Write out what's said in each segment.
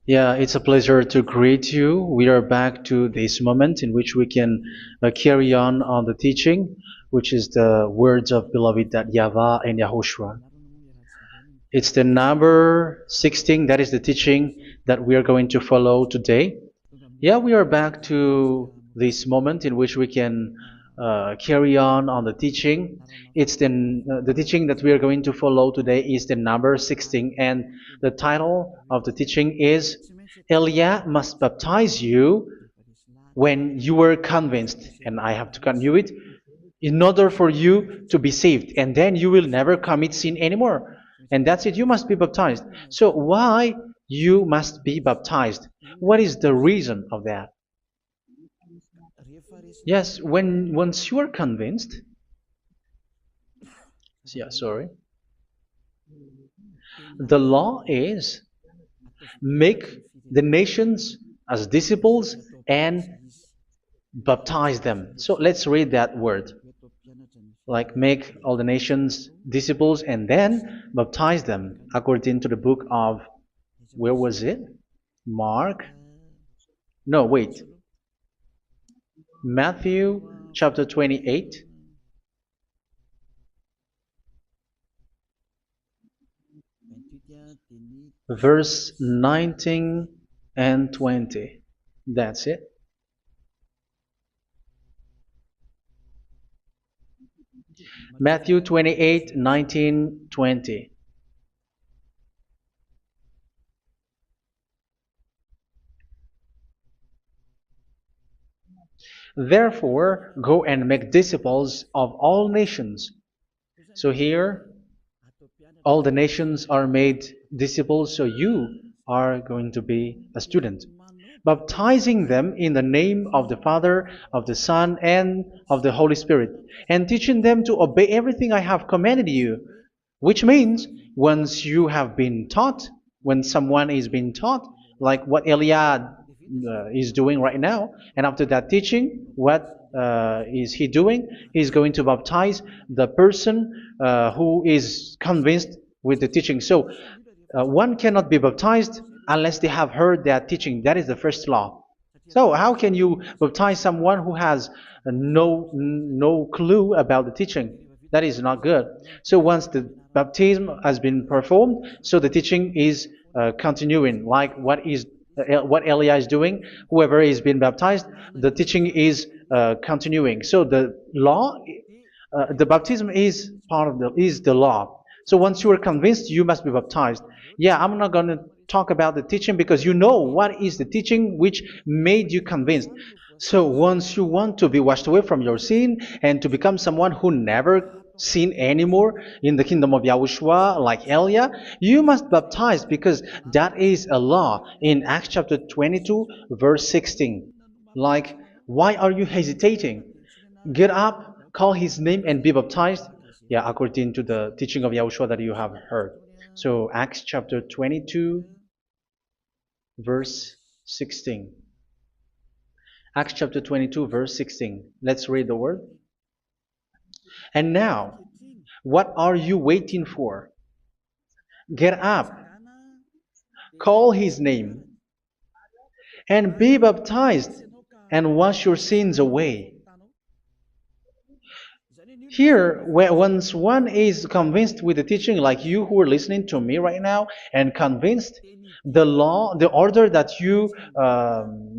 Yeah, it's a pleasure to greet you. We are back to this moment in which we can carry on the teaching, which is the words of beloved that YAHVAH and YAHOSHUA. It's the number 16, that is the teaching that we are going to follow today. Yeah, we are back to this moment in which we can carry on the teaching. It's the teaching that we are going to follow today is the number 16, and the title of the teaching is Elia must baptize you when you were convinced, and I have to continue it, in order for you to be saved, and then you will never commit sin anymore. And that's it, you must be baptized. So why you must be baptized? What is the reason of that? Yes, when once you are convinced, yeah, sorry, the law is make the nations as disciples and baptize them. So let's read that word. Like make all the nations disciples and then baptize them according to the book of, where was it? Mark? No, wait. Matthew chapter 28. Verse 19 and 20. That's it. Matthew 28, 19, 20. Therefore, go and make disciples of all nations. So here, all the nations are made disciples, so you are going to be a student. Baptizing them in the name of the Father, of the Son, and of the Holy Spirit, and teaching them to obey everything I have commanded you. Which means, once you have been taught, when someone is being taught, like what Elia is doing right now, and after that teaching, what is he doing? He's going to baptize the person who is convinced with the teaching. So one cannot be baptized unless they have heard that teaching. That is the first law. So how can you baptize someone who has no clue about the teaching? That is not good. So once the baptism has been performed, so the teaching is continuing, like what Elia is doing. Whoever is being baptized, the teaching is continuing. So the law, the baptism is part of the law. So once you are convinced, you must be baptized. Yeah, I'm not going to talk about the teaching because you know what is the teaching which made you convinced. So once you want to be washed away from your sin and to become someone who never sin anymore in the kingdom of Yahushua, like Elia, you must baptize because that is a law in Acts chapter 22, verse 16. Like, why are you hesitating? Get up, call his name, and be baptized. Yeah, according to the teaching of Yahushua that you have heard. So Acts chapter 22, verse 16. Acts chapter 22, verse 16. Let's read the word. And now, what are you waiting for? Get up, call his name, and be baptized, and wash your sins away. Here, once one is convinced with the teaching, like you who are listening to me right now, and convinced, the law, the order that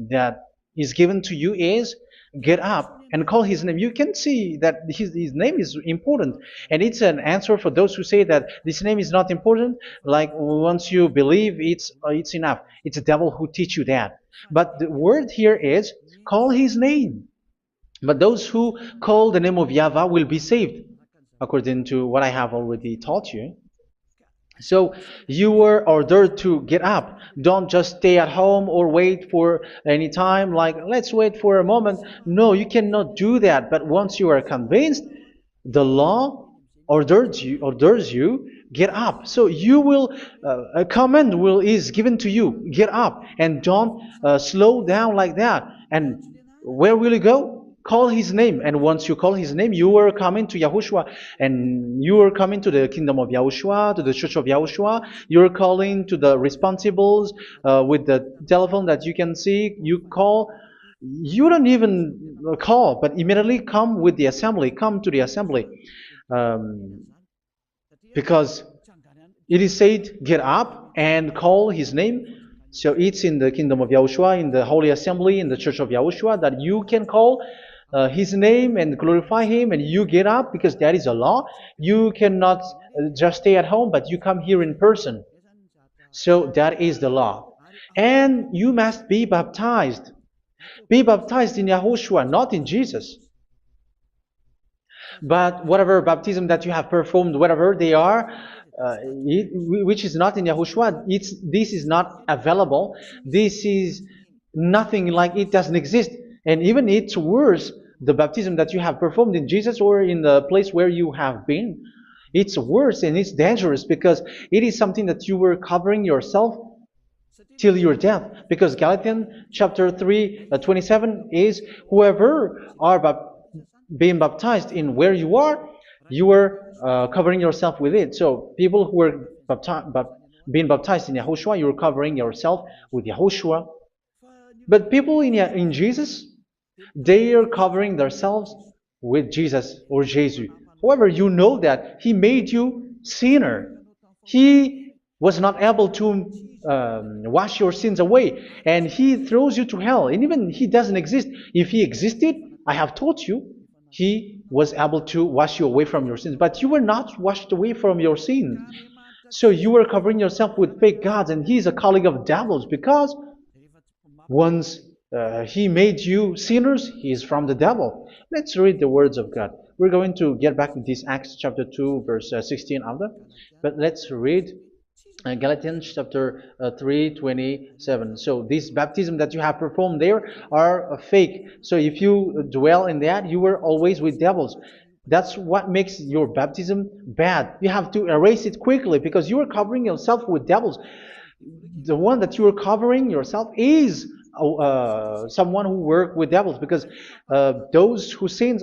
that is given to you is get up and call his name. You can see that his name is important, and it's an answer for those who say that this name is not important. Like once you believe, it's enough. It's the devil who teach you that. But the word here is call his name. But those who call the name of YAHVAH will be saved, according to what I have already taught you. So you were ordered to get up. Don't just stay at home or wait for any time, like let's wait for a moment. No, you cannot do that. But once you are convinced, the law orders you get up. So you will a command is given to you. Get up and don't slow down like that. And where will you go? call his name, and once you call his name, you are coming to Yahushua, and you are coming to the kingdom of Yahushua, to the church of Yahushua. You're calling to the responsibles with the telephone that you can see. You call. You don't even call, but immediately come with the assembly. Come to the assembly, um, because it is said, get up and call his name. So it's in the kingdom of Yahushua, in the holy assembly, in the church of Yahushua, that you can call his name and glorify him, and you get up, because that is a law. You cannot just stay at home, but you come here in person. So that is the law. And you must be baptized. Be baptized in Yahushua, not in Jesus. But whatever baptism that you have performed, whatever they are, which is not in Yahushua, this is not available. This is nothing, like it doesn't exist. And even it's worse, the baptism that you have performed in Jesus or in the place where you have been. It's worse and it's dangerous, because it is something that you were covering yourself till your death. Because Galatians chapter 3, 27 is, whoever are being baptized in where you are covering yourself with it. So people who are being baptized in Yahushua, you're covering yourself with Yahushua. But people in Jesus, they are covering themselves with Jesus or Jesus. However, you know that he made you sinner. He was not able to wash your sins away, and he throws you to hell. And even he doesn't exist. If he existed, I have taught you, he was able to wash you away from your sins. But you were not washed away from your sins. So you were covering yourself with fake gods, and he's a colleague of devils, because once he made you sinners, he is from the devil. Let's read the words of God. We're going to get back to this Acts chapter 2, verse 16 after. But let's read Galatians chapter 3, 27. So this baptism that you have performed there are fake. So if you dwell in that, you were always with devils. That's what makes your baptism bad. You have to erase it quickly, because you are covering yourself with devils. The one that you are covering yourself is someone who works with devils, because those who sin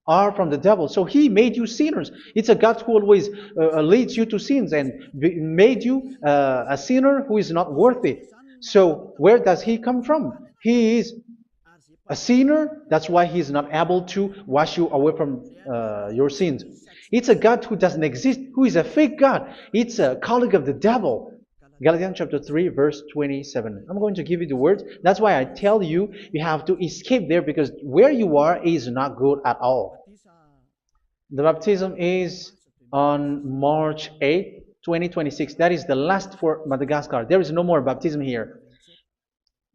are from the devil. So he made you sinners. It's a God who always leads you to sins, and made you a sinner who is not worthy. So where does he come from? He is a sinner. That's why he is not able to wash you away from your sins. It's a God who doesn't exist, who is a fake God. It's a colleague of the devil. Galatians chapter 3, verse 27. I'm going to give you the words. That's why I tell you, you have to escape there, because where you are is not good at all. The baptism is on March 8, 2026. That is the last for Madagascar. There is no more baptism here.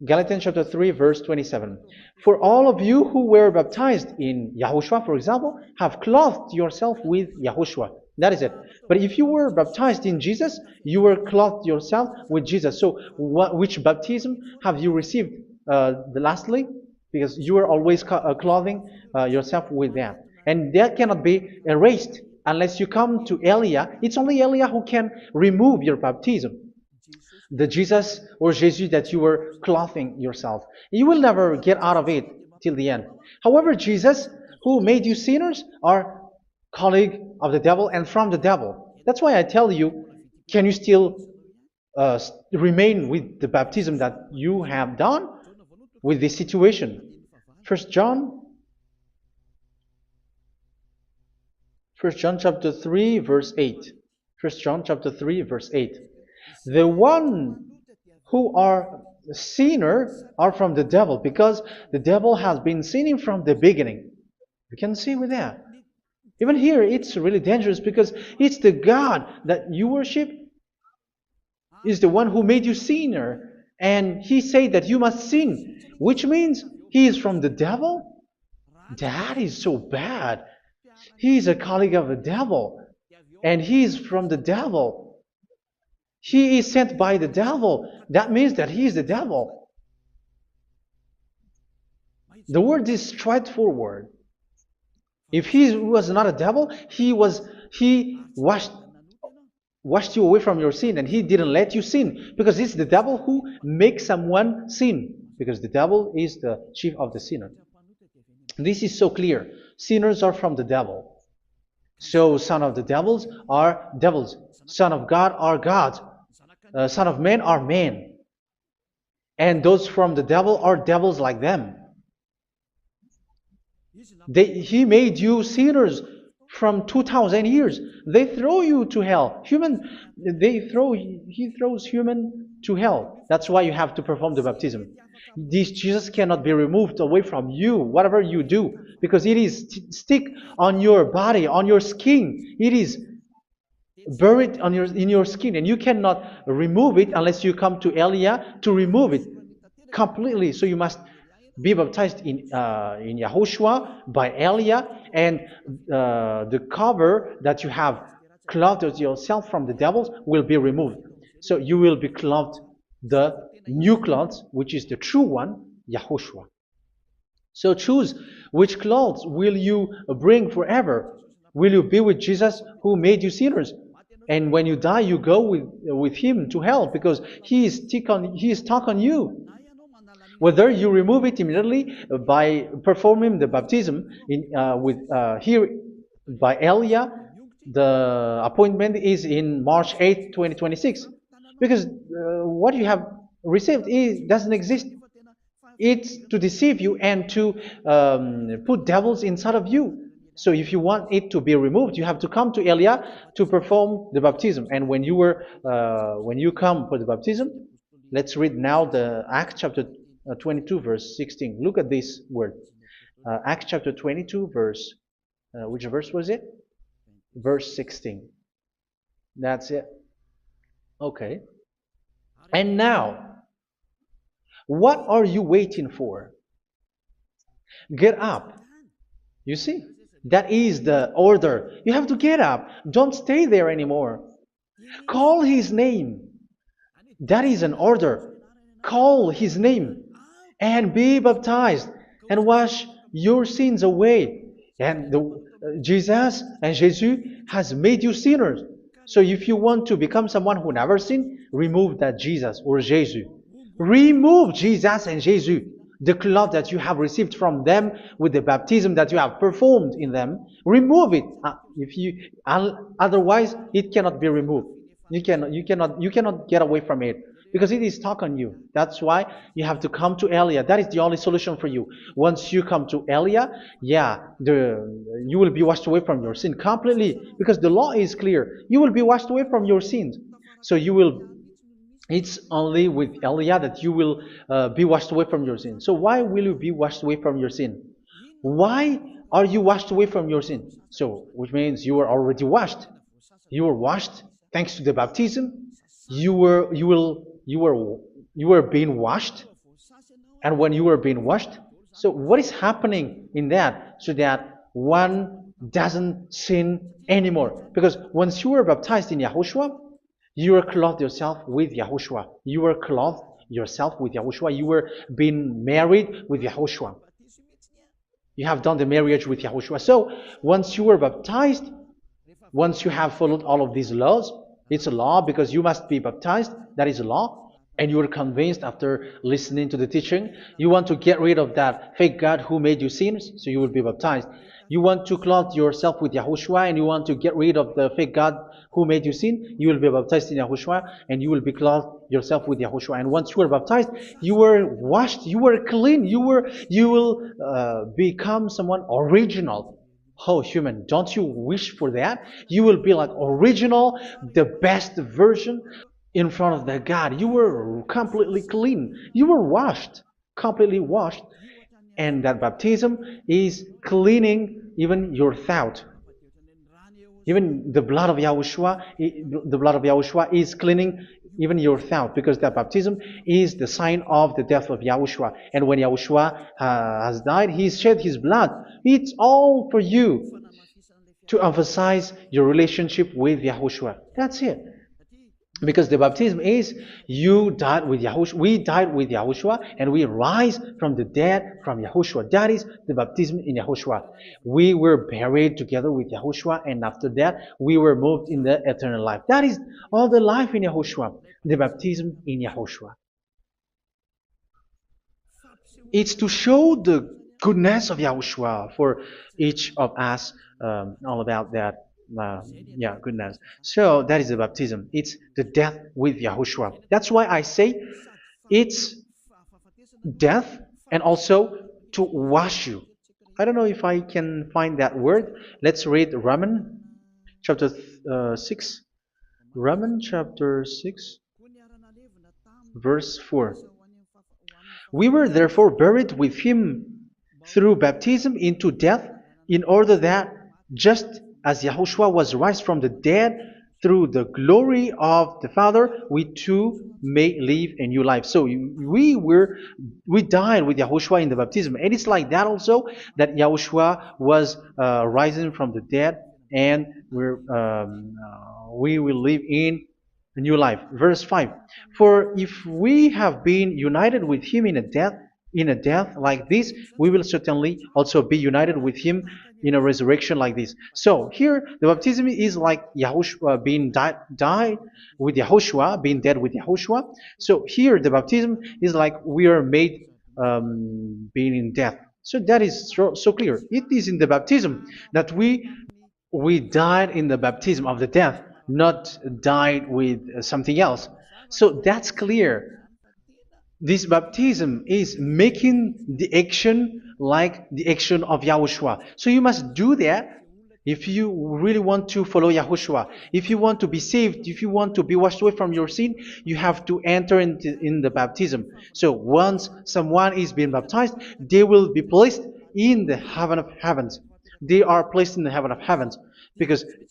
Galatians chapter 3, verse 27. For all of you who were baptized in Yahushua, for example, have clothed yourself with Yahushua. That is it. But if you were baptized in Jesus, you were clothed yourself with Jesus. So which baptism have you received lastly? Because you are always clothing yourself with that. And that cannot be erased unless you come to Elia. It's only Elia who can remove your baptism. The Jesus or Jesus that you were clothing yourself. You will never get out of it till the end. However, Jesus, who made you sinners, are colleague of the devil and from the devil. That's why I tell you, can you still remain with the baptism that you have done with this situation? 1 John chapter 3, verse 8. 1 John chapter 3, verse 8. The one who are sinner are from the devil, because the devil has been sinning from the beginning. You can see with that. Even here, it's really dangerous, because it's the God that you worship is the one who made you sinner, and he said that you must sin, which means he is from the devil. That is so bad. He is a colleague of the devil, and he is from the devil. He is sent by the devil. That means that he is the devil. The word is straightforward. If he was not a devil, he washed you away from your sin, and he didn't let you sin, because it's the devil who makes someone sin, because the devil is the chief of the sinner. This is so clear. Sinners are from the devil. So son of the devils are devils. Son of God are gods. Son of men are men. And those from the devil are devils like them. He made you sinners from 2,000 years. They throw you to hell. He throws human to hell. That's why you have to perform the baptism. This Jesus cannot be removed away from you, whatever you do, because it is stick on your body, on your skin. It is buried in your skin, and you cannot remove it unless you come to Elia to remove it completely. So you must be baptized in Yahushua by Elia, and the cover that you have clothed yourself from the devils will be removed. So you will be clothed the new clothes, which is the true one, Yahushua. So choose which clothes will you bring forever. Will you be with Jesus who made you sinners? And when you die, you go with him to hell because he is stuck on you. Whether you remove it immediately by performing the baptism here by Elia, the appointment is in March 8, 2026. Because what you have received doesn't exist. It's to deceive you and to put devils inside of you. So if you want it to be removed, you have to come to Elia to perform the baptism. And when you come for the baptism, let's read now the Acts chapter 22 verse 16. Look at this word. Acts chapter 22 verse, which verse was it? Verse 16. That's it. Okay. And now, what are you waiting for? Get up. You see, that is the order. You have to get up. Don't stay there anymore. Call his name. That is an order. Call his name and be baptized and wash your sins away. And Jesus has made you sinners. So if you want to become someone who never sinned, remove that Jesus or Jesus. Remove Jesus and Jesus, the cloth that you have received from them with the baptism that you have performed in them. Remove it. Otherwise, it cannot be removed. You cannot get away from it because it is stuck on you. That's why you have to come to Elia. That is the only solution for you. Once you come to Elia, you will be washed away from your sin completely because the law is clear. You will be washed away from your sins. So it's only with Elia that you will be washed away from your sin. So why will you be washed away from your sin? Why are you washed away from your sin? So, which means you are already washed. You were washed thanks to the baptism. You were being washed, and when you were being washed, so what is happening in that? So that one doesn't sin anymore. Because once you were baptized in Yahushua, you were clothed yourself with Yahushua. You were clothed yourself with Yahushua. You were being married with Yahushua. You have done the marriage with Yahushua. So once you were baptized, once you have followed all of these laws, it's a law because you must be baptized. That is a law. And you are convinced after listening to the teaching, you want to get rid of that fake God who made you sinners, so you will be baptized. You want to clothe yourself with Yahushua and you want to get rid of the fake God who made you sin, you will be baptized in Yahushua and you will be clothed yourself with Yahushua. And once you are baptized, you were washed, you were clean, you will become someone original. Oh, human, don't you wish for that? You will be like original, the best version in front of the God. You were completely clean. You were washed, completely washed. And that baptism is cleaning even your thought. Even the blood of Yahushua is cleaning even your thought, because that baptism is the sign of the death of Yahushua. And when Yahushua has died, he shed his blood. It's all for you to emphasize your relationship with Yahushua. That's it. Because the baptism is you died with Yahushua, we died with Yahushua, and we rise from the dead from Yahushua. That is the baptism in Yahushua. We were buried together with Yahushua, and after that we were moved in the eternal life. That is all the life in Yahushua, the baptism in Yahushua. It's to show the goodness of Yahushua for each of us, all about that. Yeah, goodness. So that is the baptism. It's the death with Yahushua. That's why I say it's death and also to wash you. I don't know if I can find that word. Let's read Romans chapter 6. Romans chapter 6, verse 4. We were therefore buried with him through baptism into death, in order that, just as Yahushua was raised from the dead through the glory of the Father, we too may live a new life. So we died with Yahushua in the baptism, and it's like that also that Yahushua was rising from the dead, and we will live in a new life. Verse 5. For if we have been united with him in a death like this, we will certainly also be united with him in a resurrection like this. So here the baptism is like Yahushua being died with Yahushua, being dead with Yahushua. So here the baptism is like we are made being in death. So that is so clear. It is in the baptism that we died in the baptism of the death, not died with something else. So that's clear. This baptism is making the action like the action of Yahushua. So you must do that if you really want to follow Yahushua. If you want to be saved, if you want to be washed away from your sin, you have to enter in the baptism. So once someone is being baptized, they will be placed in the heaven of heavens. They are placed in the heaven of heavens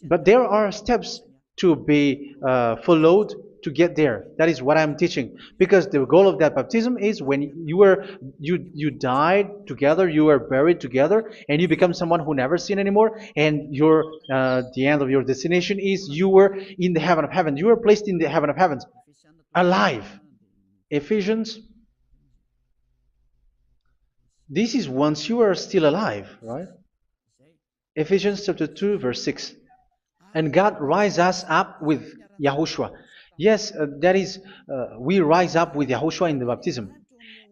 but there are steps to be followed to get there. That is what I'm teaching. Because the goal of that baptism is when you died together, you were buried together, and you become someone who never sin anymore. And the end of your destination is you were in the heaven of heaven. You were placed in the heaven of heavens, alive. Ephesians. This is once you are still alive, right? Ephesians chapter 2, verse 6. And God rise us up with Yahushua. Yes, that is, we rise up with Yahushua in the baptism.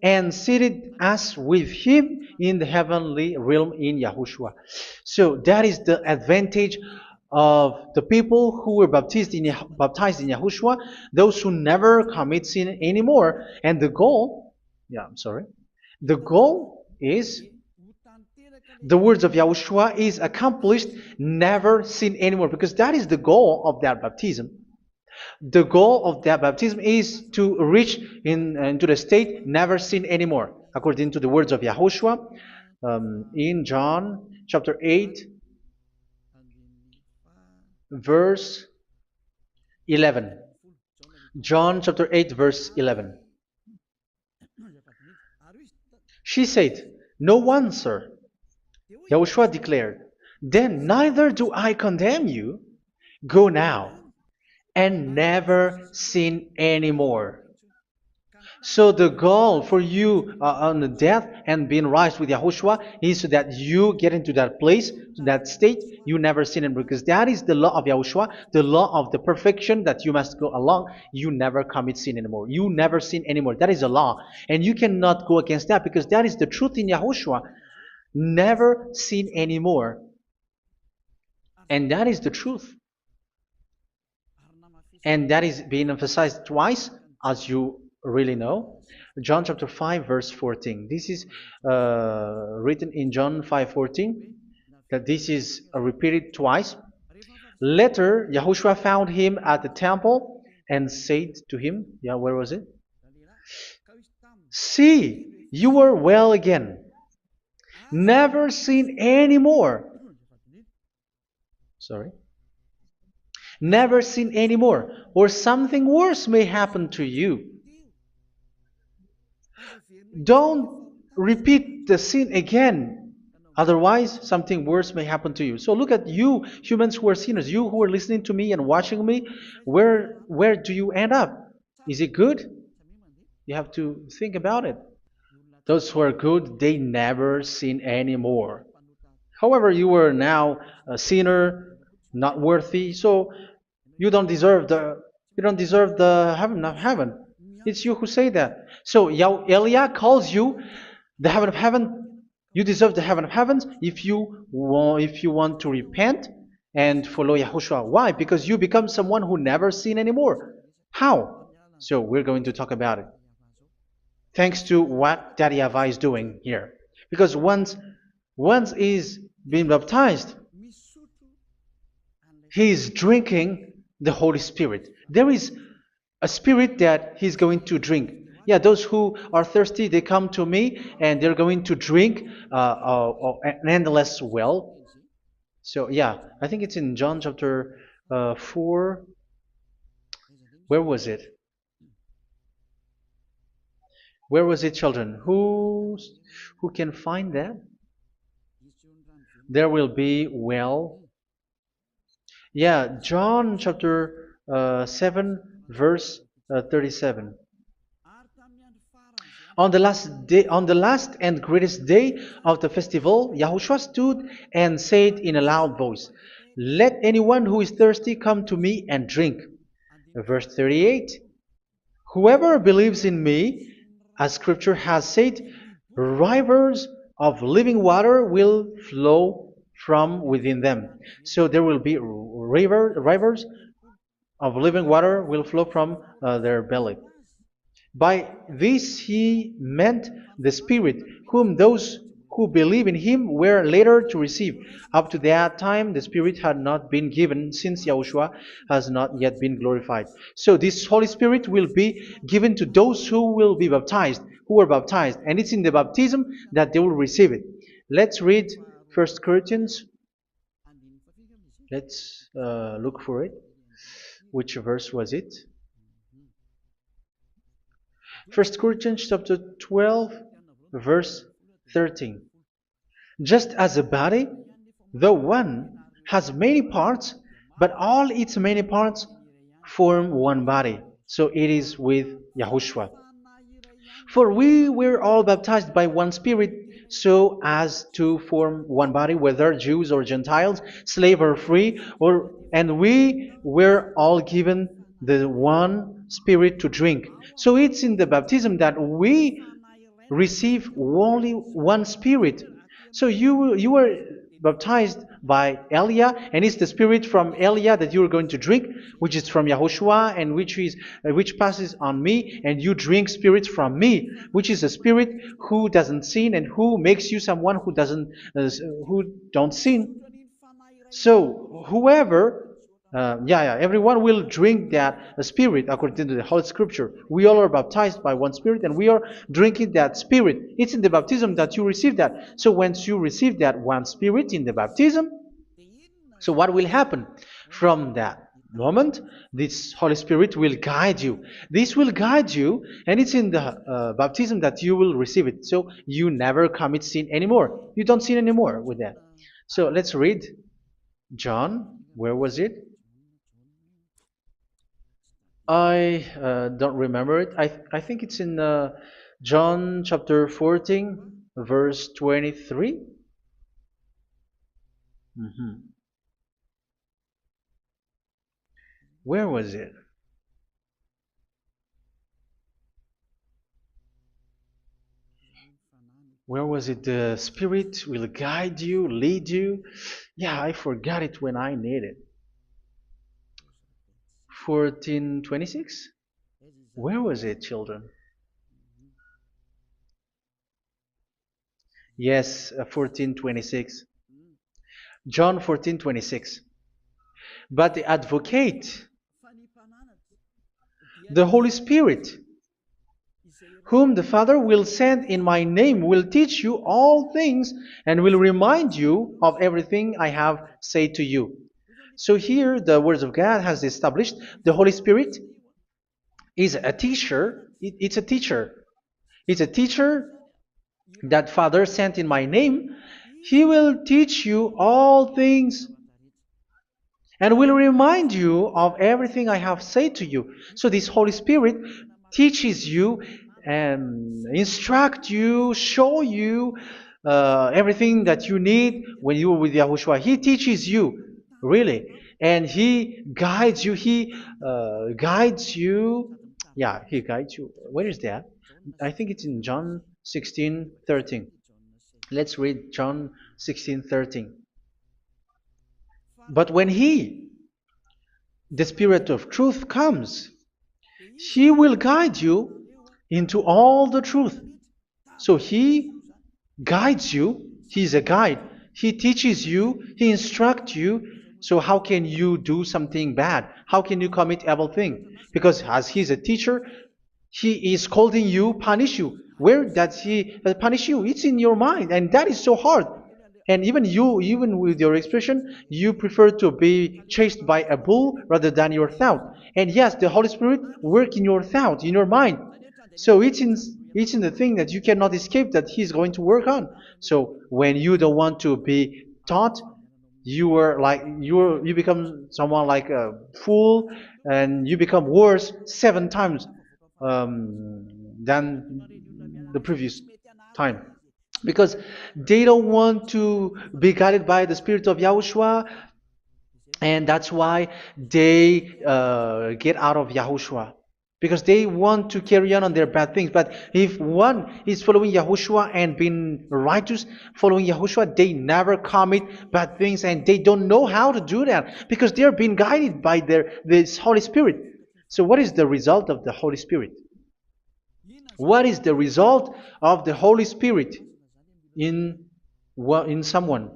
And seated us with him in the heavenly realm in Yahushua. So that is the advantage of the people who were baptized in Yahushua, those who never commit sin anymore. And the goal, the goal is the words of Yahushua is accomplished, never sin anymore, because that is the goal of that baptism. The goal of that baptism is to reach into the state never sin anymore, according to the words of Yahushua in John chapter 8, verse 11. John chapter 8, verse 11. She said, "No one, sir." Yahushua declared, "Then neither do I condemn you. Go now and never sin anymore." So the goal for you on the death and being raised with Yahushua is so that you get into that place, that state, you never sin anymore. Because that is the law of Yahushua, the law of the perfection that you must go along. You never commit sin anymore. You never sin anymore. That is a law. And you cannot go against that because that is the truth in Yahushua. Never sin anymore. And that is the truth. And that is being emphasized twice, as you really know. John chapter 5, verse 14. This is written in John 5:14, that this is repeated twice. Later, Yahushua found him at the temple and said to him, where was it? "See, you are well again. Never sin anymore." Never sin anymore, or something worse may happen to you. Don't repeat the sin again. Otherwise, something worse may happen to you. So look at you, humans who are sinners, you who are listening to me and watching me. Where do you end up? Is it good? You have to think about it. Those who are good, they never sin anymore. However, you are now a sinner, not worthy, so you don't deserve the heaven of heaven. It's you who say that. So Eliah calls you the heaven of heaven You deserve the heaven of heavens if you want to repent and follow Yahushua. Why? Because you become someone who never sin anymore. How? So we're going to talk about it. Thanks to what Daddy YAHVAH is doing here. Because once he's been baptized, he is drinking the Holy Spirit. There is a spirit that he's going to drink. Yeah, those who are thirsty, they come to me and they're going to drink an endless well. So, yeah, I think it's in John chapter 4. Where was it? Where was it, children? Who can find that? There will be well. Yeah, John chapter 7, verse 37. On the last and greatest day of the festival, Yahushua stood and said in a loud voice, "Let anyone who is thirsty come to me and drink." Verse 38, "Whoever believes in me, as scripture has said, rivers of living water will flow from within them." So there will be rivers of living water will flow from their belly. By this he meant the Spirit, whom those who believe in him were later to receive. Up to that time, the Spirit had not been given, since Yahushua has not yet been glorified. So this Holy Spirit will be given to those who will be baptized, who were baptized, and it's in the baptism that they will receive it. Let's read 1 Corinthians. Let's look for it. Which verse was it? 1 Corinthians chapter 12, verse 13. Just as a body, though one, has many parts, but all its many parts form one body. So it is with Yahushua. For we were all baptized by one Spirit, so as to form one body, whether Jews or Gentiles, slave or free, and we were all given the one Spirit to drink. So it's in the baptism that we receive only one Spirit. So you were baptized by Elia, and it's the Spirit from Elia that you are going to drink, which is from Yahushua, and which passes on me, and you drink Spirit from me, which is a Spirit who doesn't sin and who makes you someone who don't sin. So whoever everyone will drink that Spirit according to the Holy Scripture. We all are baptized by one Spirit, and we are drinking that Spirit. It's in the baptism that you receive that. So once you receive that one Spirit in the baptism, so what will happen from that moment? This Holy Spirit will guide you. This will guide you, and it's in the baptism that you will receive it. So you never commit sin anymore. You don't sin anymore with that. So let's read John. Where was it? I don't remember it. I think it's in John chapter 14, verse 23. Mhm. Where was it? Where was it? The Spirit will guide you, lead you. Yeah, I forgot it when I need it. 14:26. Where was it, children? Yes, 14:26. John 14:26. But the Advocate, the Holy Spirit, whom the Father will send in my name, will teach you all things and will remind you of everything I have said to you. So here the words of God has established the Holy Spirit is a teacher. It's a teacher. It's a teacher that Father sent in my name. He will teach you all things and will remind you of everything I have said to you. So this Holy Spirit teaches you and instruct you, show you everything that you need when you are with Yahushua. He teaches you, really, and He guides you. He guides you. Yeah, He guides you. Where is that? I think it's in John 16:13. Let's read John 16:13. But when He, the Spirit of truth, comes, He will guide you into all the truth. So He guides you. He's a guide. He teaches you. He instructs you. So how can you do something bad? How can you commit evil thing? Because as He's a teacher, He is scolding you, punish you. Where does He punish you? It's in your mind, and that is so hard. And even you, even with your expression, you prefer to be chased by a bull rather than your thought. And yes, the Holy Spirit work in your thought, in your mind. So it's in the thing that you cannot escape that He's going to work on. So when you don't want to be taught, you become someone like a fool, and you become worse 7 times than the previous time, because they don't want to be guided by the Spirit of Yahushua, and that's why they get out of Yahushua, because they want to carry on their bad things. But if one is following Yahushua and being righteous, following Yahushua, they never commit bad things, and they don't know how to do that because they are being guided by this Holy Spirit. So what is the result of the Holy Spirit? What is the result of the Holy Spirit in someone?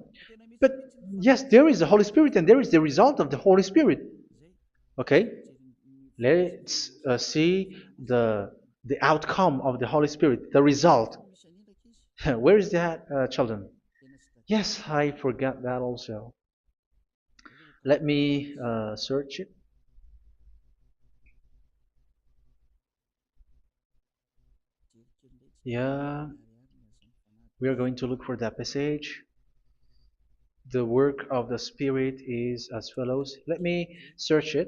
But yes, there is the Holy Spirit, and there is the result of the Holy Spirit. Okay, let's see the outcome of the Holy Spirit, the result. Where is that, children? Yes, I forgot that also. Let me search it. Yeah, we are going to look for that passage. The work of the Spirit is as follows. Let me search it.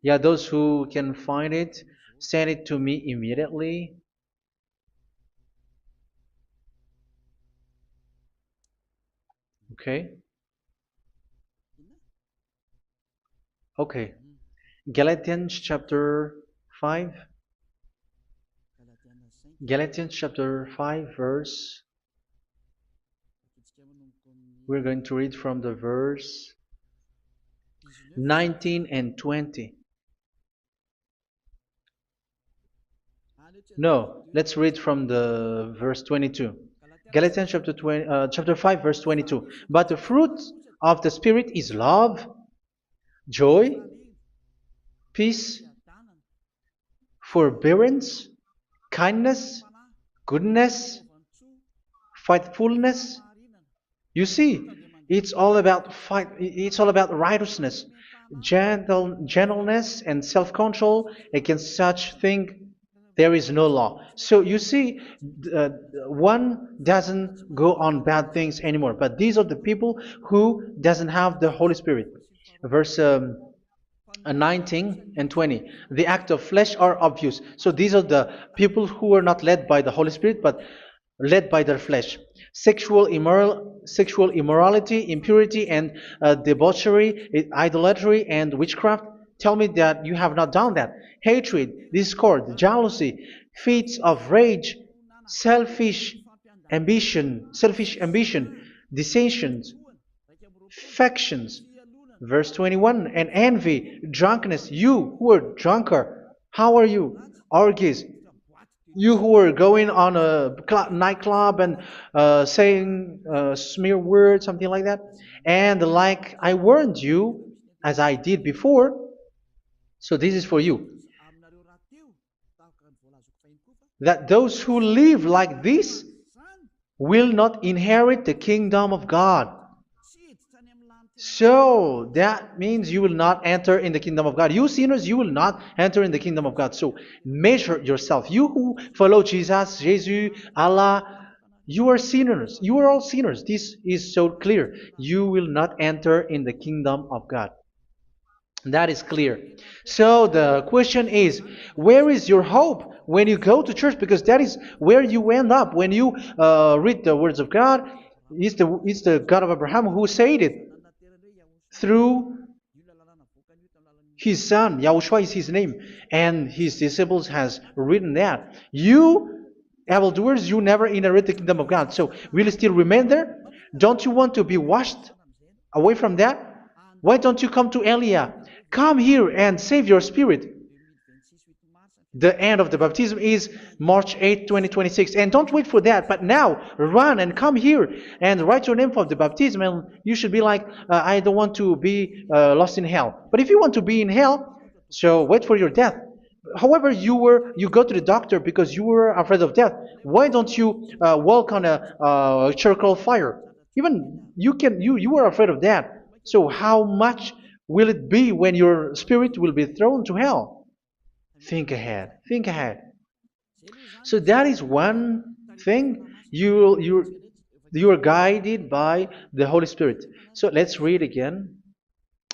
Yeah, those who can find it, send it to me immediately. Okay. Okay. Galatians chapter 5. Galatians chapter 5 verse. We're going to read from the verse 19 and 20. No, let's read from the verse 22. Galatians chapter 5 verse 22. But the fruit of the Spirit is love, joy, peace, forbearance, kindness, goodness, faithfulness. You see, it's all about fight. It's all about righteousness, gentleness, and self-control. Against such thing, there is no law. So you see, uh, one doesn't go on bad things anymore. But these are the people who doesn't have the Holy Spirit. Verse 19 and 20. The act of flesh are obvious. So these are the people who are not led by the Holy Spirit, but led by their flesh. Sexual immorality, impurity, and debauchery, idolatry, and witchcraft. Tell me that you have not done that. Hatred, discord, jealousy, fits of rage, selfish ambition, dissensions, factions. Verse 21, and envy, drunkenness. You who are drunker, how are you? Orgies. You who are going on a nightclub and saying smear words, something like that. And like I warned you, as I did before, so this is for you, that those who live like this will not inherit the kingdom of God. So that means you will not enter in the kingdom of God. You sinners, you will not enter in the kingdom of God. So measure yourself. You who follow Jesus, Allah, you are sinners. You are all sinners. This is so clear. You will not enter in the kingdom of God. That is clear. So the question is, where is your hope when you go to church? Because that is where you end up when you read the words of God. It's the God of Abraham who said it through His son, Yahushua is his name, and his disciples has written that. You, evildoers, you never inherit the kingdom of God. So will you still remain there? Don't you want to be washed away from that? Why don't you come to Elia? Come here and save your spirit. The end of the baptism is March 8th, 2026. And don't wait for that, but now run and come here and write your name for the baptism. And you should be like, I don't want to be lost in hell. But if you want to be in hell, so wait for your death. However, you go to the doctor because you were afraid of death. Why don't you walk on a charcoal fire? Even you were afraid of that. So how much will it be when your spirit will be thrown to hell? Think ahead. Think ahead. So that is one thing. You are guided by the Holy Spirit. So let's read again.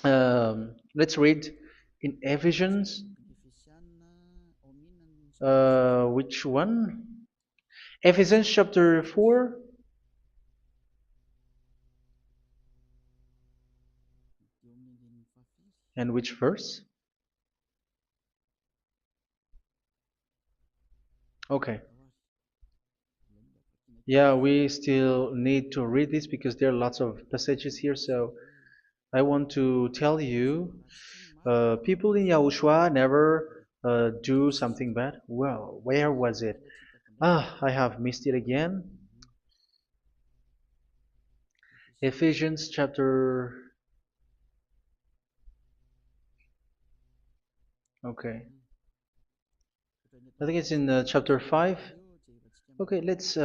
Let's read in Ephesians. Which one? Ephesians chapter 4. And which verse? Okay. Yeah, we still need to read this because there are lots of passages here. So I want to tell you, people in Yahushua never do something bad. Well, where was it? I have missed it again. Ephesians chapter. Okay. I think it's in chapter 5. Okay, let's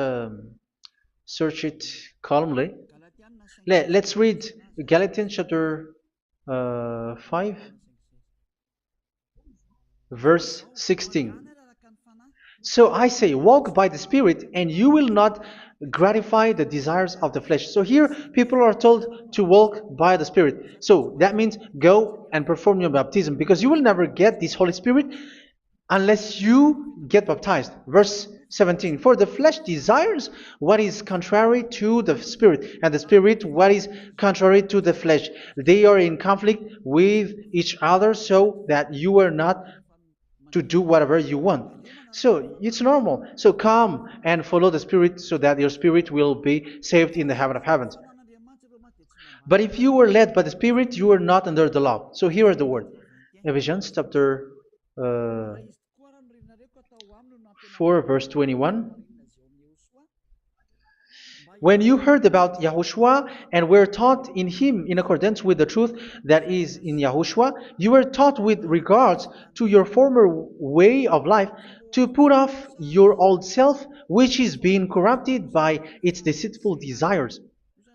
search it calmly. Let's read Galatians chapter 5, verse 16. So I say, walk by the Spirit, and you will not gratify the desires of the flesh. So here, people are told to walk by the Spirit. So that means go and perform your baptism, because you will never get this Holy Spirit unless you get baptized. Verse 17. For the flesh desires what is contrary to the Spirit, and the Spirit what is contrary to the flesh. They are in conflict with each other, so that you are not to do whatever you want. So it's normal. So come and follow the Spirit so that your spirit will be saved in the heaven of heavens. But if you were led by the Spirit, you are not under the law. So here are the word. Ephesians chapter 4 verse 21. When you heard about Yahushua and were taught in him in accordance with the truth that is in Yahushua, you were taught with regards to your former way of life to put off your old self, which is being corrupted by its deceitful desires,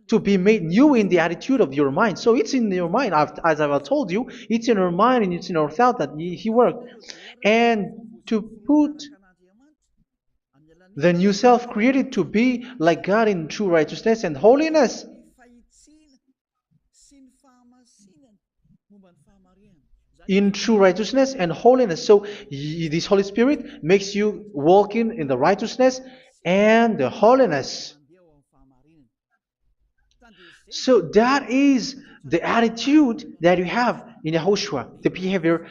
to be made new in the attitude of your mind. So it's in your mind, as I've told you, it's in your mind and it's in your thought that he worked. And to put the new self created to be like God in true righteousness and holiness. In true righteousness and holiness. So this Holy Spirit makes you walking in the righteousness and the holiness. So that is the attitude that you have in Yahushua, the behavior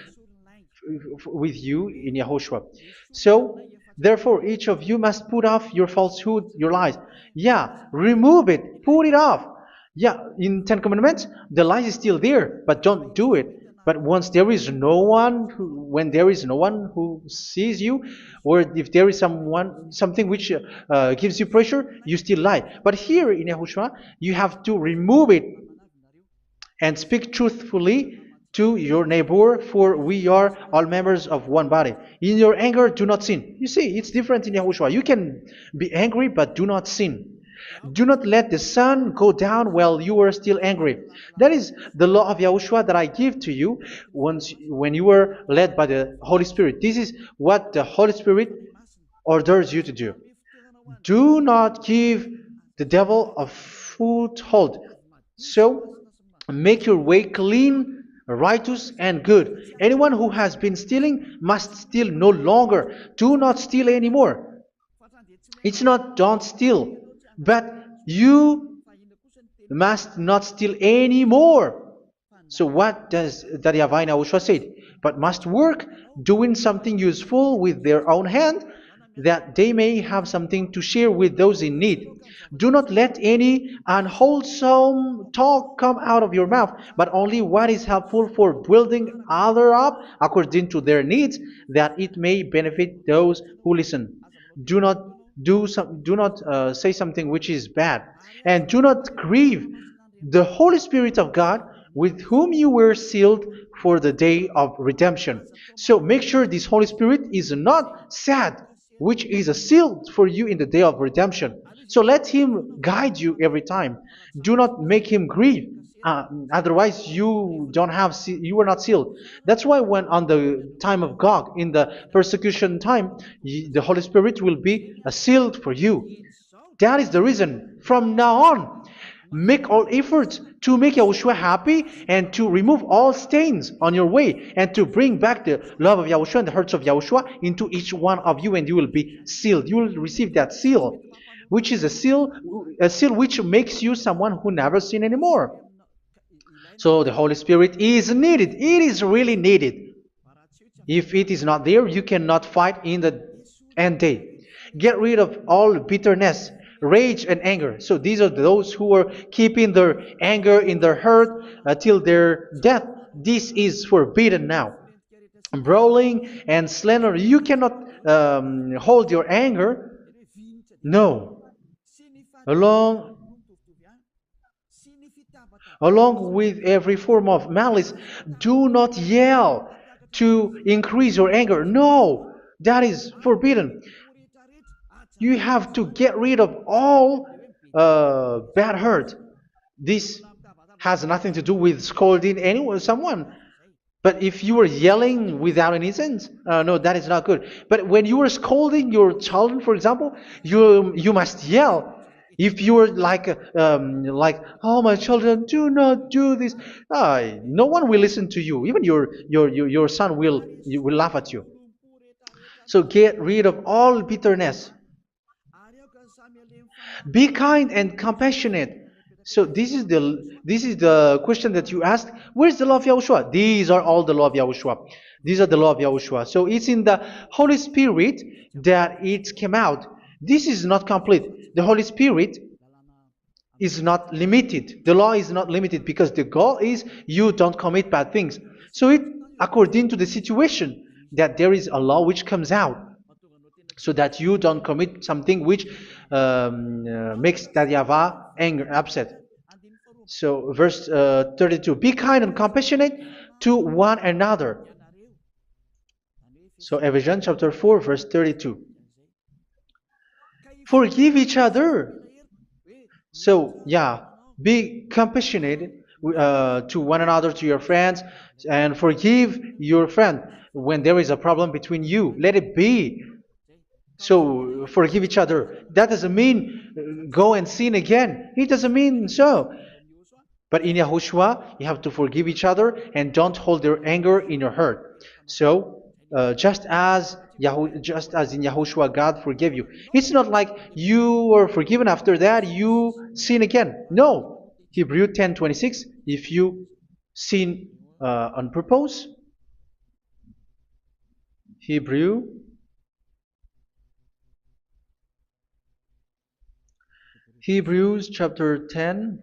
with you in Yahushua. So therefore, each of you must put off your falsehood, your lies. Yeah, remove it, put it off. Yeah, in Ten Commandments, the lie is still there, but don't do it. But once there is no one, when there is no one who sees you, or if there is something which gives you pressure, you still lie. But here in Yahushua, you have to remove it and speak truthfully to your neighbor, for we are all members of one body. In your anger, do not sin. You see, it's different in Yahushua. You can be angry, but do not sin. Do not let the sun go down while you are still angry. That is the law of Yahushua that I give to you when you were led by the Holy Spirit. This is what the Holy Spirit orders you to do. Do not give the devil a foothold. So, make your way clean, righteous, and good. Anyone who has been stealing must steal no longer. Do not steal anymore. It's not don't steal, but you must not steal anymore. So what does the Yahweh Yahushua say? But must work doing something useful with their own hand, that they may have something to share with those in need. Do not let any unwholesome talk come out of your mouth, but only what is helpful for building other up according to their needs, that it may benefit those who listen. Do not do not say something which is bad, and do not grieve the Holy Spirit of God, with whom you were sealed for the day of redemption. So make sure this Holy Spirit is not sad, which is a seal for you in the day of redemption. So let Him guide you every time. Do not make Him grieve. Otherwise, you don't have you were not sealed. That's why when on the time of God, in the persecution time, the Holy Spirit will be sealed for you. That is the reason. From now on, make all efforts to make Yahushua happy and to remove all stains on your way and to bring back the love of Yahushua and the hearts of Yahushua into each one of you, and you will be sealed. You will receive that seal, which is a seal which makes you someone who never sin anymore. So the Holy Spirit is needed. It is really needed. If it is not there, you cannot fight in the end day. Get rid of all bitterness, rage, and anger. So these are those who are keeping their anger in their heart till their death. This is forbidden now. Brawling and slander. You cannot hold your anger. No. Along Along with every form of malice, do not yell to increase your anger. No, that is forbidden. You have to get rid of all bad hurt. This has nothing to do with scolding anyone, someone. But if you are yelling without any sense, no, that is not good. But when you are scolding your children, for example, you must yell. If you are like, oh my children, do not do this, no one will listen to you. Even your son will laugh at you. So get rid of all bitterness. Be kind and compassionate. So this is the question that you asked. Where's the law of Yahushua? These are all the law of Yahushua. These are the law of Yahushua. So it's in the Holy Spirit that it came out. This is not complete. The Holy Spirit is not limited. The law is not limited because the goal is you don't commit bad things. So it according to the situation that there is a law which comes out, so that you don't commit something which makes that YAHVAH anger, upset. So verse 32, be kind and compassionate to one another. So Ephesians chapter 4 verse 32. Forgive each other. So yeah, be compassionate to one another, to your friends, and forgive your friend when there is a problem between you. Let it be. So forgive each other. That doesn't mean go and sin again. It doesn't mean so. But in Yahushua, you have to forgive each other and don't hold your anger in your heart. So just as in Yahushua, God forgave you. It's not like you were forgiven after that you sin again. No. Hebrew 10:26. If you sin on purpose, Hebrews chapter 10.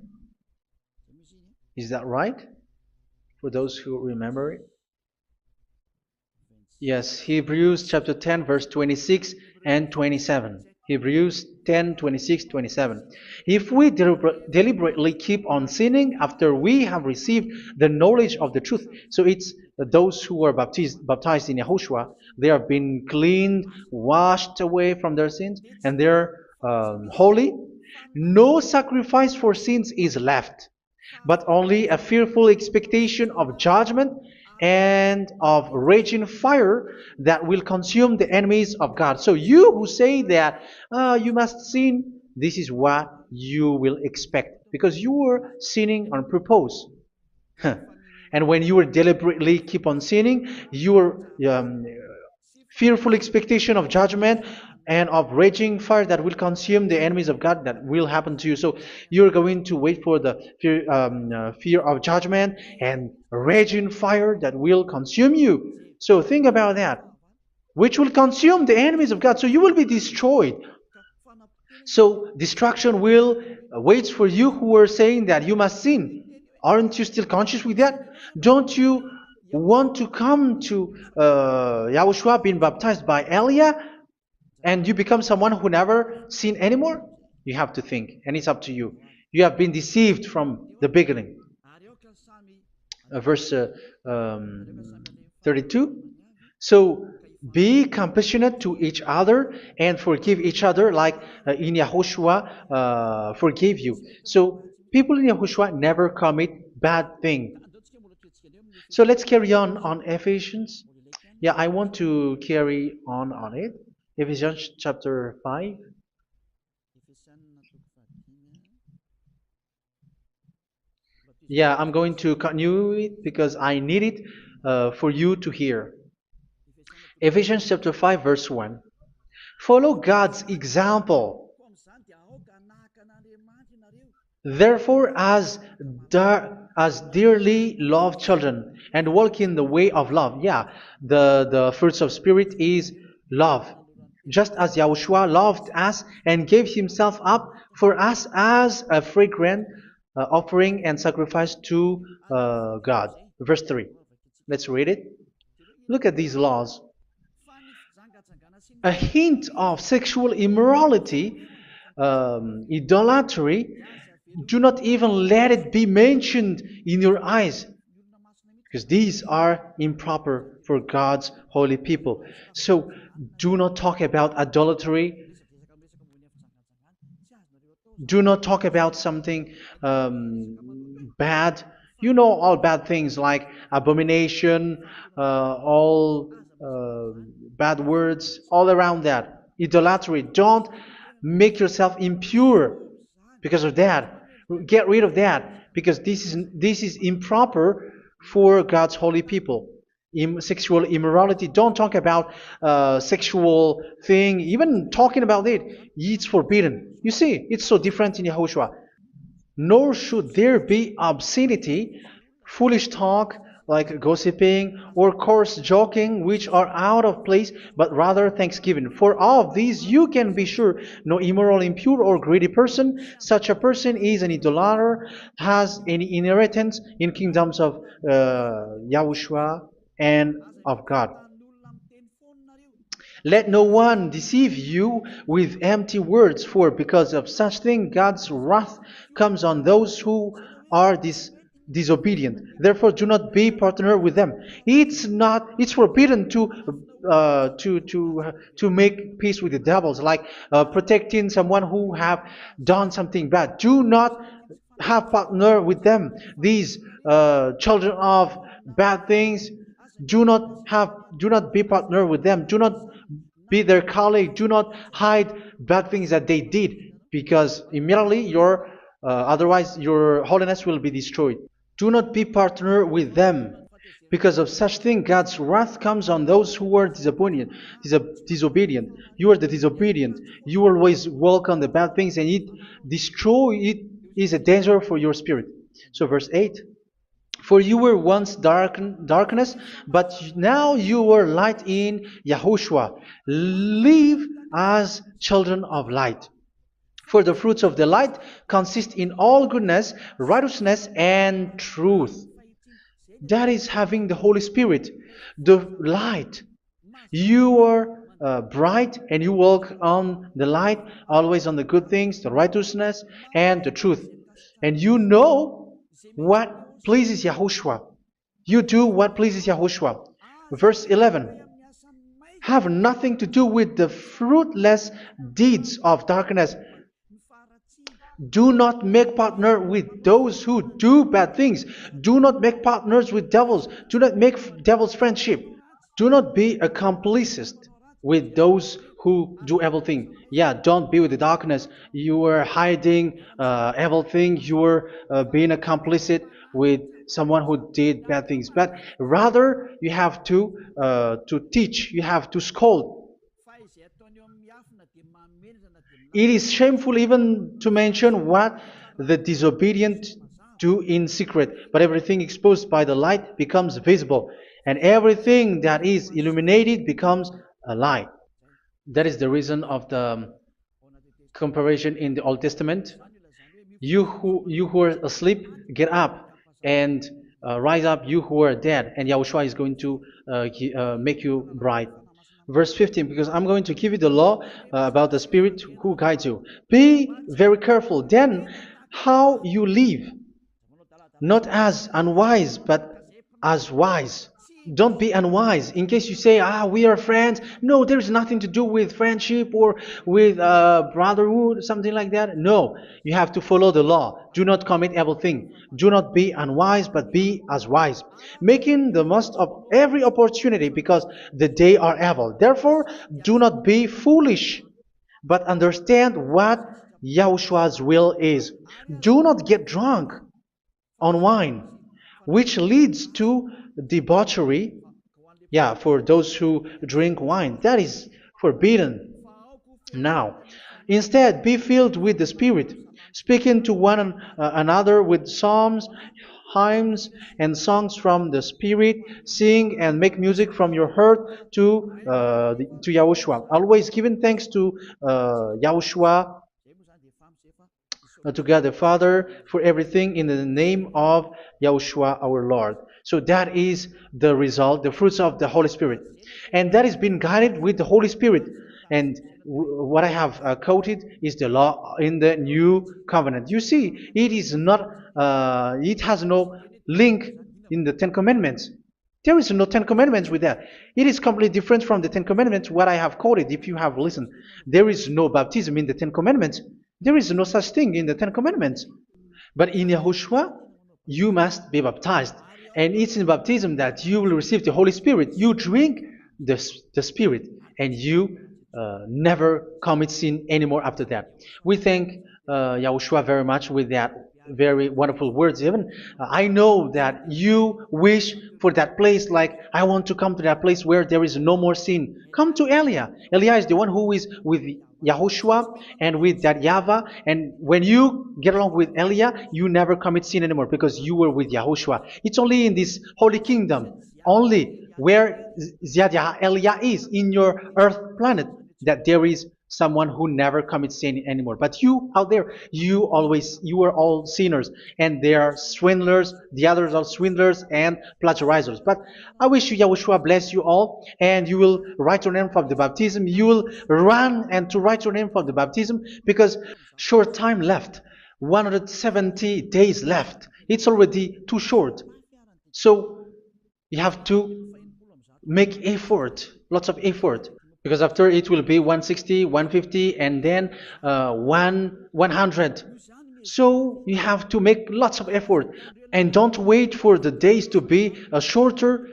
Is that right? For those who remember it? Yes, Hebrews chapter 10 verse 26 and 27. Hebrews 10, 26, 27. If we deliberately keep on sinning after we have received the knowledge of the truth, so it's those who are baptized in Yahushua, they have been cleaned, washed away from their sins, and they're holy. No sacrifice for sins is left, but only a fearful expectation of judgment and of raging fire that will consume the enemies of God. So you who say that you must sin, this is what you will expect, because you were sinning on purpose. And when you deliberately keep on sinning, you are fearful expectation of judgment and of raging fire that will consume the enemies of God that will happen to you. So you're going to wait for the fear of judgment and raging fire that will consume you. So think about that, which will consume the enemies of God. So you will be destroyed. So destruction will waits for you who are saying that you must sin. Aren't you still conscious with that? Don't you want to come to Yahushua being baptized by Elia and you become someone who never sin anymore? You have to think, and it's up to you. You have been deceived from the beginning. Verse 32. So be compassionate to each other and forgive each other like in Yahushua forgave you. So people in Yahushua never commit bad thing. So let's carry on Ephesians. Yeah, I want to carry on it. Ephesians chapter 5. Yeah, I'm going to continue it because I need it for you to hear. Ephesians chapter 5 verse 1. Follow God's example. Therefore, as dearly loved children, and walk in the way of love. Yeah, the fruits of spirit is love. Just as Yahushua loved us and gave himself up for us as a fragrant offering and sacrifice to God. Verse 3. Let's read it. Look at these laws. A hint of sexual immorality, idolatry, do not even let it be mentioned in your eyes, because these are improper for God's holy people. So do not talk about idolatry. Do not talk about something bad. You know all bad things like abomination, all bad words, all around that. Idolatry. Don't make yourself impure because of that. Get rid of that because this is improper for God's holy people. Sexual immorality. Don't talk about sexual thing. Even talking about it, it's forbidden. You see, it's so different in Yahushua. Nor should there be obscenity, foolish talk like gossiping or coarse joking, which are out of place, but rather thanksgiving. For of these you can be sure: no immoral, impure, or greedy person, such a person is an idolater, has any inheritance in kingdoms of Yahushua and of God. Let no one deceive you with empty words, for because of such thing God's wrath comes on those who are disobedient. Therefore, do not be partner with them. It's forbidden to make peace with the devils, like protecting someone who have done something bad. Do not have partner with them. These children of bad things, do not be partner with them. Do not be their colleague. Do not hide bad things that they did, because immediately otherwise your holiness will be destroyed. Do not be partner with them. Because of such thing, God's wrath comes on those who are disobedient. You are the disobedient. You always walk on the bad things, and it is a danger for your spirit. So verse 8. For you were once darkness, but now you are light in Yahushua. Live as children of light. For the fruits of the light consist in all goodness, righteousness, and truth. That is having the Holy Spirit, the light. You are bright and you walk on the light, always on the good things, the righteousness, and the truth. And you know what pleases Yahushua. You do what pleases Yahushua. Verse 11. Have nothing to do with the fruitless deeds of darkness. Do not make partner with those who do bad things. Do not make partners with devils. Do not make devil's friendship. Do not be a complicit with those who do evil things. Yeah, don't be with the darkness. You are hiding evil things. You are being a complicit with someone who did bad things, but rather you have to teach, you have to scold. It is shameful even to mention what the disobedient do in secret, but everything exposed by the light becomes visible, and everything that is illuminated becomes a light. That is the reason of the comparison in the Old Testament. You who are asleep, get up and rise up, you who are dead, and Yahushua is going to make you bright. Verse 15, because I'm going to give you the law about the Spirit who guides you. Be very careful then how you live, not as unwise, but as wise. Don't be unwise. In case you say, we are friends. No, there is nothing to do with friendship or with brotherhood, something like that. No, you have to follow the law. Do not commit evil thing. Do not be unwise, but be as wise, making the most of every opportunity, because the day are evil. Therefore, do not be foolish, but understand what Yahushua's will is. Do not get drunk on wine, which leads to debauchery. Yeah, for those who drink wine, that is forbidden now. Instead, be filled with the Spirit, speaking to one another with psalms, hymns, and songs from the Spirit. Sing and make music from your heart to Yahushua, always giving thanks to Yahushua, to God the Father, for everything in the name of Yahushua our Lord. So that is the result, the fruits of the Holy Spirit. And that is being guided with the Holy Spirit. And what I have quoted is the law in the new covenant. You see, it is not, it has no link in the Ten Commandments. There is no Ten Commandments with that. It is completely different from the Ten Commandments, what I have quoted, if you have listened. There is no baptism in the Ten Commandments. There is no such thing in the Ten Commandments. But in Yahushua, you must be baptized. And it's in baptism that you will receive the Holy Spirit. You drink the Spirit, and you never commit sin anymore after that. We thank Yahushua very much with that very wonderful words. Even I know that you wish for that place, like I want to come to that place where there is no more sin. Come to Elia. Elia is the one who is with Yahushua and with that YAHVAH. And when you get along with Elia, you never commit sin anymore because you were with Yahushua. It's only in this holy kingdom, only where Elia is, in your earth planet, that there is someone who never commits sin anymore. But you out there, you are all sinners, and they are swindlers. The others are swindlers and plagiarizers. But I wish you, Yahushua, bless you all, and you will write your name for the baptism. You will run and to write your name for the baptism, because short time left, 170 days left. It's already too short. So you have to make effort, lots of effort, because after it will be 160, 150, and then 100. So you have to make lots of effort, and don't wait for the days to be shorter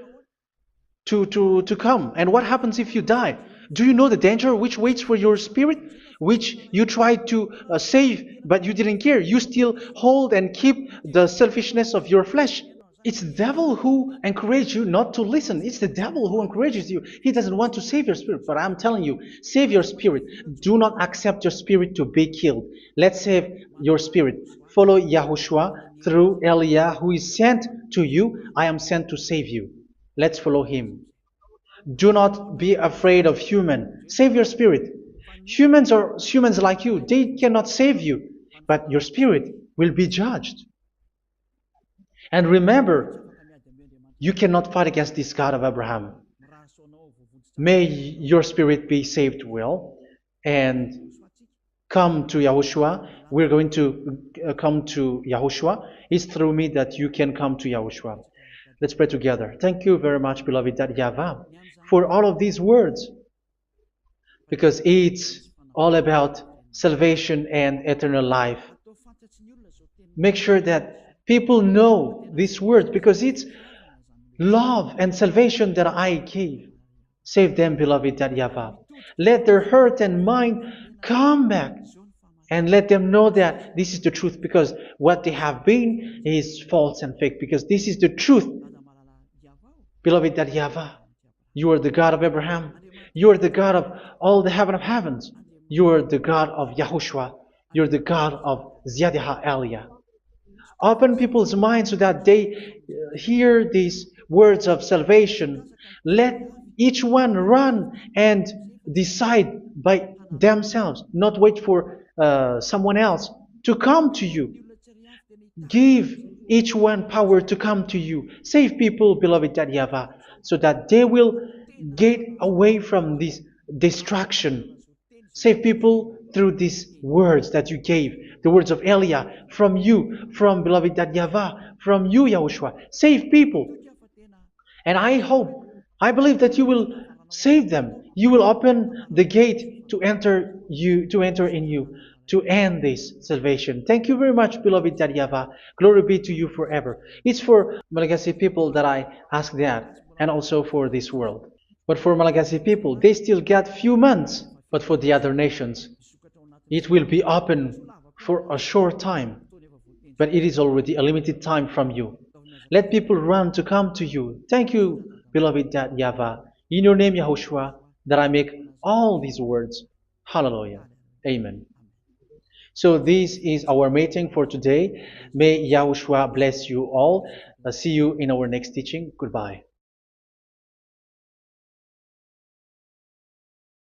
to come. And what happens if you die? Do you know the danger which waits for your spirit, which you tried to save, but you didn't care? You still hold and keep the selfishness of your flesh. It's the devil who encourages you not to listen. It's the devil who encourages you. He doesn't want to save your spirit. But I'm telling you, save your spirit. Do not accept your spirit to be killed. Let's save your spirit. Follow Yahushua through Elia, who is sent to you. I am sent to save you. Let's follow him. Do not be afraid of human. Save your spirit. Humans are humans like you. They cannot save you. But your spirit will be judged. And remember, you cannot fight against this God of Abraham. May your spirit be saved well and come to Yahushua. We're going to come to Yahushua. It's through me that you can come to Yahushua. Let's pray together. Thank you very much, beloved YAHVAH, for all of these words, because it's all about salvation and eternal life. Make sure that people know these words, because it's love and salvation that I gave. Save them, beloved YAHVAH. Let their heart and mind come back And let them know that this is the truth, because what they have been is false and fake, because this is the truth. Beloved, that YAHVAH, you are the God of Abraham. You are the God of all the heaven of heavens. You are the God of YAHOSHUA. You are the God of Ziyadiha Aliyah. Open people's minds so that they hear these words of salvation. Let each one run and decide by themselves, not wait for someone else to come to you. Give each one power to come to you. Save people, beloved YAHVAH, so that they will get away from this distraction. Save people through these words that you gave, the words of Elia, from you, from beloved YAHVAH, from you, Yahushua. Save people. And I believe that you will save them. You will open the gate to enter in you, to end this salvation. Thank you very much, beloved YAHVAH. Glory be to you forever. It's for Malagasy people that I ask that, and also for this world. But for Malagasy people, they still get few months. But for the other nations, it will be open for a short time. But it is already a limited time from you. Let people run to come to you. Thank you, beloved YAHVAH. In your name, Yahushua, that I make all these words. Hallelujah. Amen. So this is our meeting for today. May Yahushua bless you all. See you in our next teaching. Goodbye.